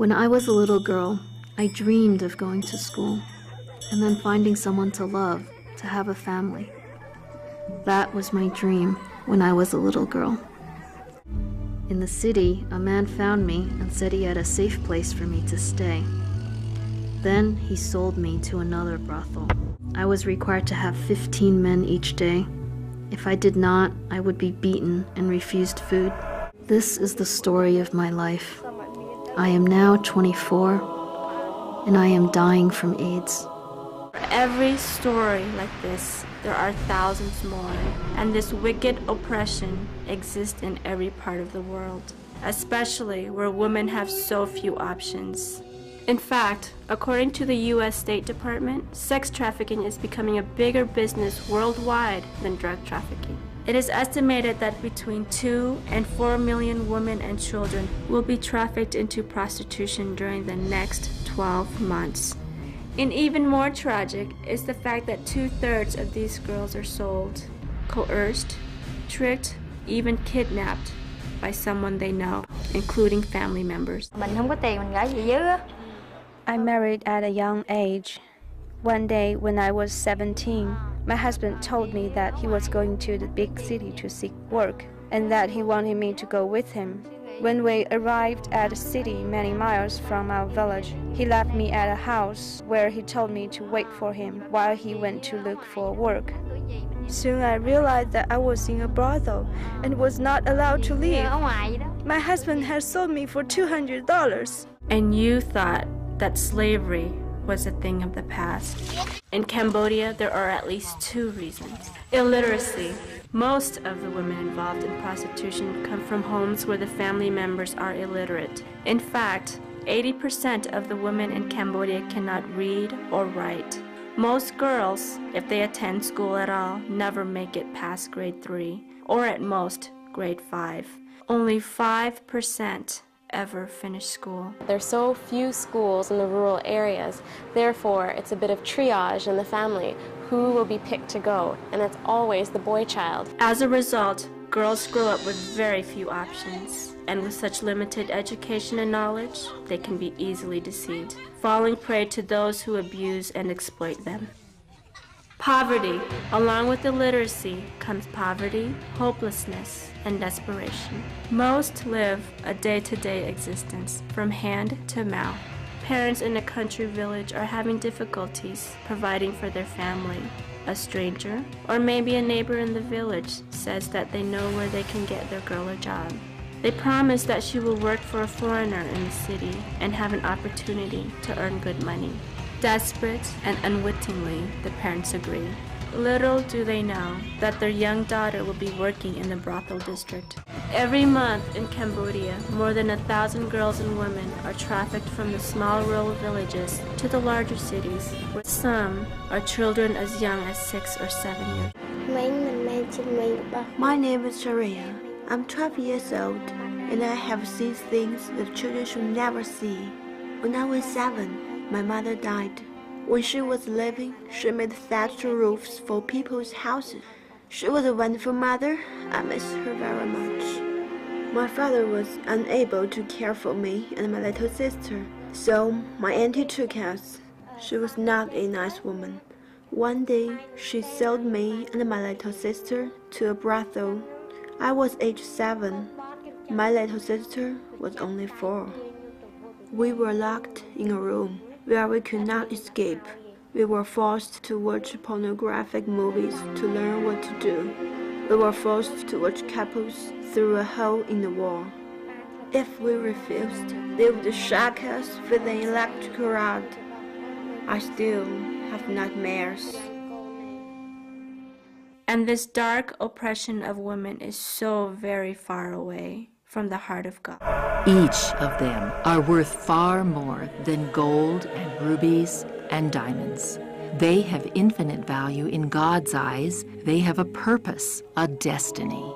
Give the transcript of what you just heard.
When I was a little girl, I dreamed of going to school and then finding someone to love, to have a family. That was my dream when I was a little girl. In the city, a man found me and said he had a safe place for me to stay. Then he sold me to another brothel. I was required to have 15 men each day. If I did not, I would be beaten and refused food. This is the story of my life. I am now 24, and I am dying from AIDS. For every story like this, there are thousands more, and this wicked oppression exists in every part of the world, especially where women have so few options. In fact, according to the U.S. State Department, sex trafficking is becoming a bigger business worldwide than drug trafficking. It is estimated that between 2 and 4 million women and children will be trafficked into prostitution during the next 12 months. And even more tragic is the fact that 2/3 of these girls are sold, coerced, tricked, even kidnapped by someone they know, including family members. Mình không có tiền mình gả về dưới á. I married at a young age. One day when I was 17, my husband told me that he was going to the big city to seek work and that he wanted me to go with him. When we arrived at a city many miles from our village, he left me at a house where he told me to wait for him while he went to look for work. Soon I realized that I was in a brothel and was not allowed to leave. My husband had sold me for $200. And you thought that slavery was a thing of the past. In Cambodia, there are at least 2 reasons. Illiteracy. Most of the women involved in prostitution come from homes where the family members are illiterate. In fact, 80% of the women in Cambodia cannot read or write. Most girls, if they attend school at all, never make it past grade 3, or at most grade 5. Only 5% ever finish school. There's so few schools in the rural areas, therefore it's a bit of triage in the family. Who will be picked to go? And it's always the boy child. As a result, girls grow up with very few options, and with such limited education and knowledge, they can be easily deceived, falling prey to those who abuse and exploit them. Poverty. Along with illiteracy comes poverty, hopelessness, and desperation. Most live a day-to-day existence from hand to mouth. Parents in a country village are having difficulties providing for their family. A stranger, or maybe a neighbor in the village, says that they know where they can get their girl a job. They promise that she will work for a foreigner in the city and have an opportunity to earn good money. Desperate and unwittingly, the parents agree. Little do they know that their young daughter will be working in the brothel district. Every month in Cambodia, more than 1,000 girls and women are trafficked from the small rural villages to the larger cities, where some are children as young as 6 or 7 years. My name is Sheryl. I'm 12 years old, and I have seen things that children should never see. When I was 7, my mother died. When she was living, she made thatched roofs for people's houses. She was a wonderful mother. I miss her very much. My father was unable to care for me and my little sister, so my auntie took us. She was not a nice woman. One day, she sold me and my little sister to a brothel. I was age 7. My little sister was only 4. We were locked in a room where we could not escape. We were forced to watch pornographic movies to learn what to do. We were forced to watch couples through a hole in the wall. If we refused, they would shock us with an electrical rod. I still have nightmares. And this dark oppression of women is so very far away from the heart of God. Each of them are worth far more than gold and rubies and diamonds. They have infinite value in God's eyes. They have a purpose, a destiny.